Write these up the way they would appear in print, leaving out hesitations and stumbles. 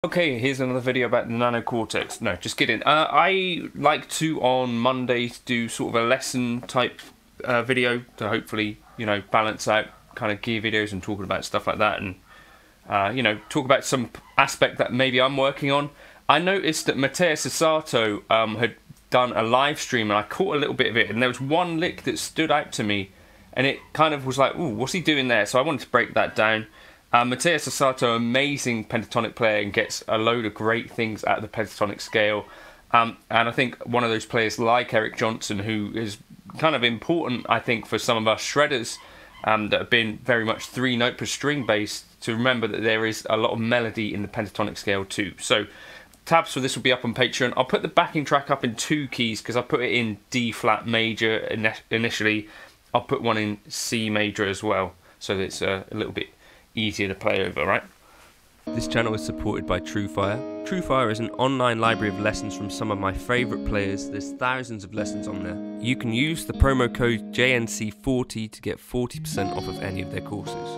Okay, here's another video about the Nano Cortex. No, just kidding. I like to, on Mondays, do sort of a lesson type video to hopefully, balance out kind of gear videos and talking about stuff like that, and talk about some aspect that maybe I'm working on. I noticed that Mateus Asato had done a live stream, and I caught a little bit of it, and there was one lick that stood out to me, and it kind of was like, ooh, what's he doing there? So I wanted to break that down. Mateus Asato, amazing pentatonic player, and gets a load of great things out of the pentatonic scale. And I think one of those players like Eric Johnson, who is kind of important, I think, for some of us shredders that have been very much 3-note per string based, to remember that there is a lot of melody in the pentatonic scale too. So tabs for this will be up on Patreon. I'll put the backing track up in 2 keys because I put it in D flat major initially. I'll put one in C major as well, so that it's a little bit easier to play over, right? This channel is supported by TrueFire. TrueFire is an online library of lessons from some of my favourite players. There's thousands of lessons on there. You can use the promo code JNC40 to get 40% off of any of their courses.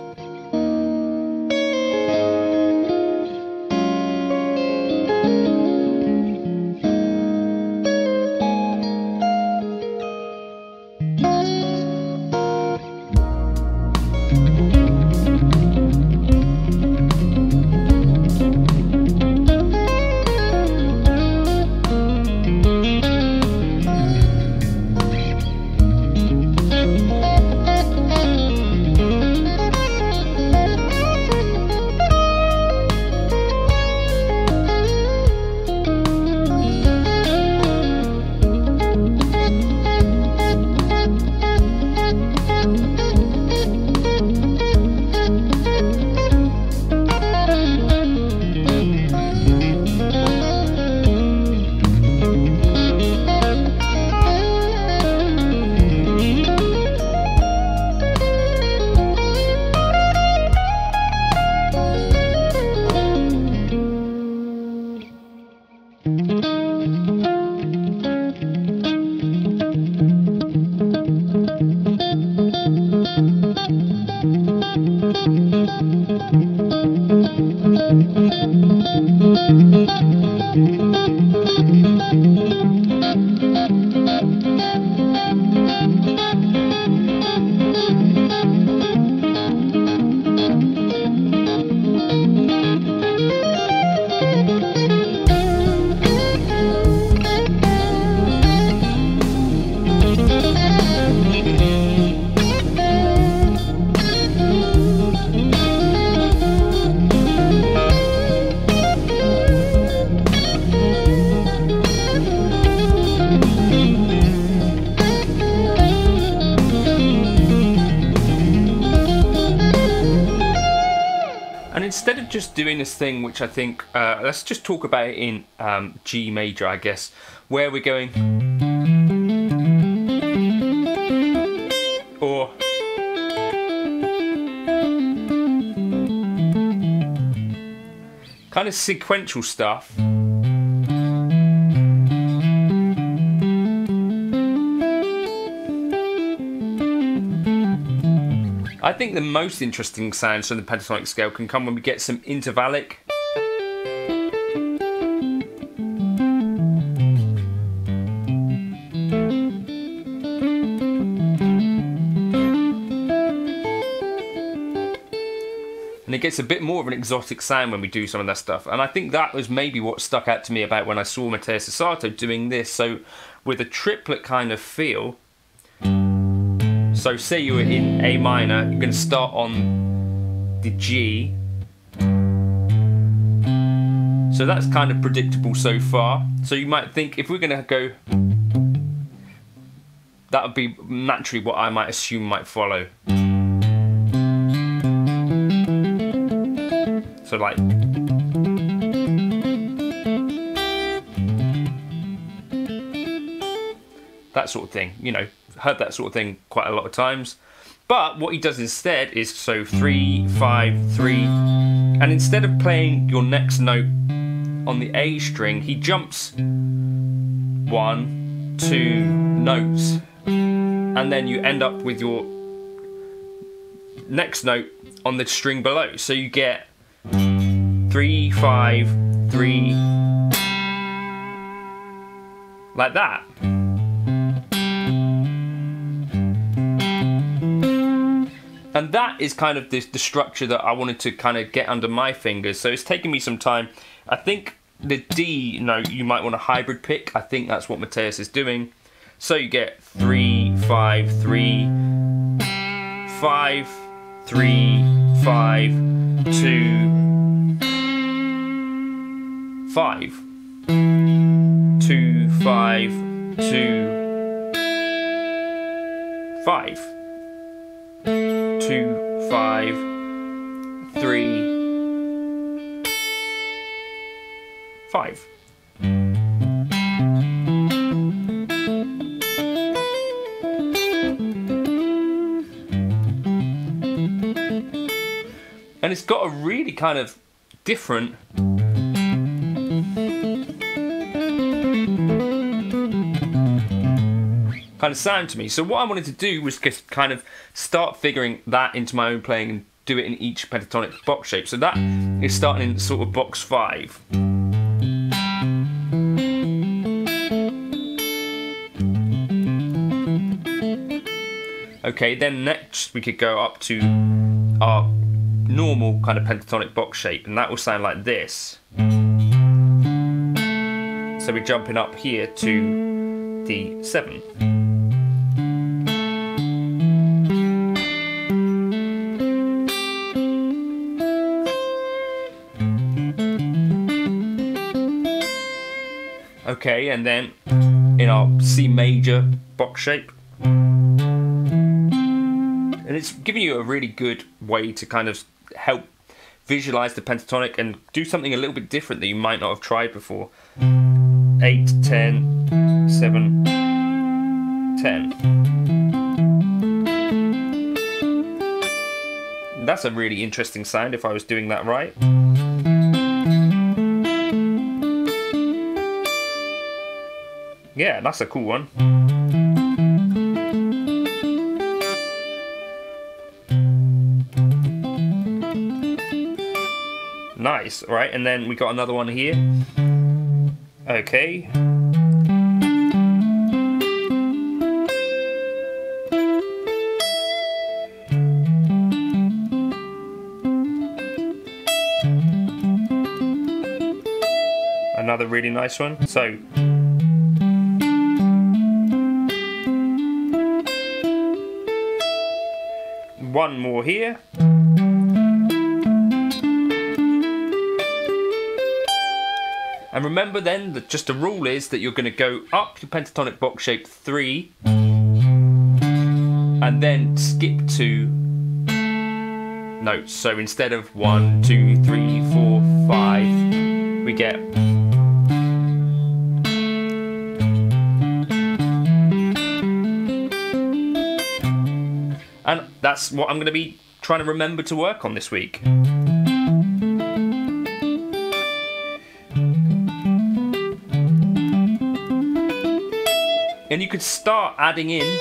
Instead of just doing this thing, which I think, let's just talk about it in G major, I guess, where we're going, or kind of sequential stuff. I think the most interesting sounds from the pentatonic scale can come when we get some intervallic. And it gets a bit more of an exotic sound when we do some of that stuff. And I think that was maybe what stuck out to me about when I saw Mateus Asato doing this. So with a triplet kind of feel. So say you were in A minor, you're going to start on the G. So that's kind of predictable so far. So you might think, if we're going to go, that would be naturally what I might assume might follow. So like, that sort of thing, heard that sort of thing quite a lot of times. But what he does instead is, so 3, 5, 3, and instead of playing your next note on the A string, he jumps 1, 2 notes, and then you end up with your next note on the string below. So you get 3, 5, 3, like that. And that is kind of the structure that I wanted to kind of get under my fingers. So it's taken me some time. I think the D note you might want to hybrid pick. I think that's what Mateus is doing. So you get 3, 5, 3, 5, 3, 5, 2, 5, 2, 5, 2, 5, 2, 5, 3, 5. And it's got a really kind of different kind of sound to me. So what I wanted to do was just kind of start figuring that into my own playing and do it in each pentatonic box shape. So that is starting in sort of box 5. Okay, then next we could go up to our normal kind of pentatonic box shape, and that will sound like this. So we're jumping up here to the 7. Okay, and then in our C major box shape. And it's giving you a really good way to kind of help visualize the pentatonic and do something a little bit different that you might not have tried before. 8, 10, 7, 10. That's a really interesting sound if I was doing that right. Yeah, that's a cool one. Nice, alright, and then we got another one here. Okay. Another really nice one. So one more here. And remember then that just a rule is that you're going to go up your pentatonic box shape 3 and then skip 2 notes. So instead of 1, 2, 3, 4, 5, we get and that's what I'm going to be trying to remember to work on this week. And you could start adding in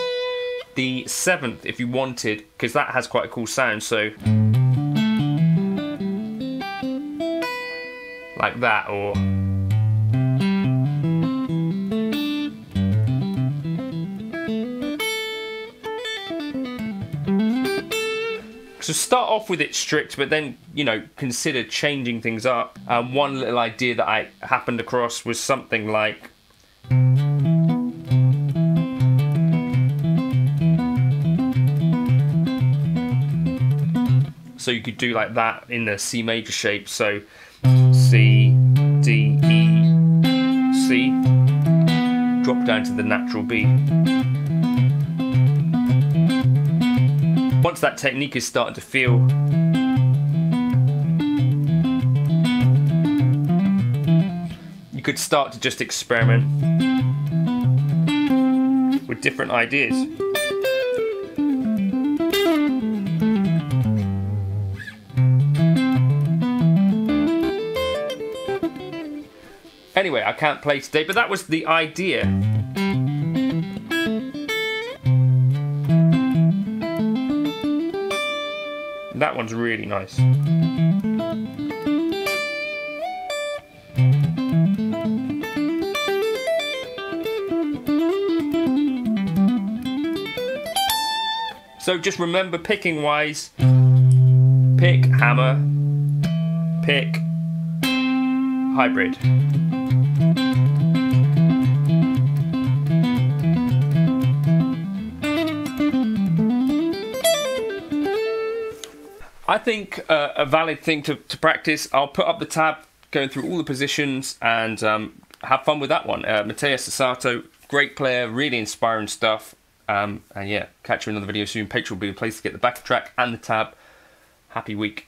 the 7th if you wanted, because that has quite a cool sound. So like that, or so start off with it strict, but then, you know, consider changing things up. One little idea that I happened across was something like so you could do like that in the C major shape. So C, D, E, C, drop down to the natural B. Once that technique is starting to feel you could start to just experiment with different ideas. Anyway, I can't play today, but that was the idea. That one's really nice. So just remember, picking wise, pick hammer, pick hybrid. I think a valid thing to practice. I'll put up the tab going through all the positions and have fun with that one. Mateus Asato, great player, really inspiring stuff. And yeah, catch you in another video soon. Patreon will be the place to get the back track and the tab. Happy week.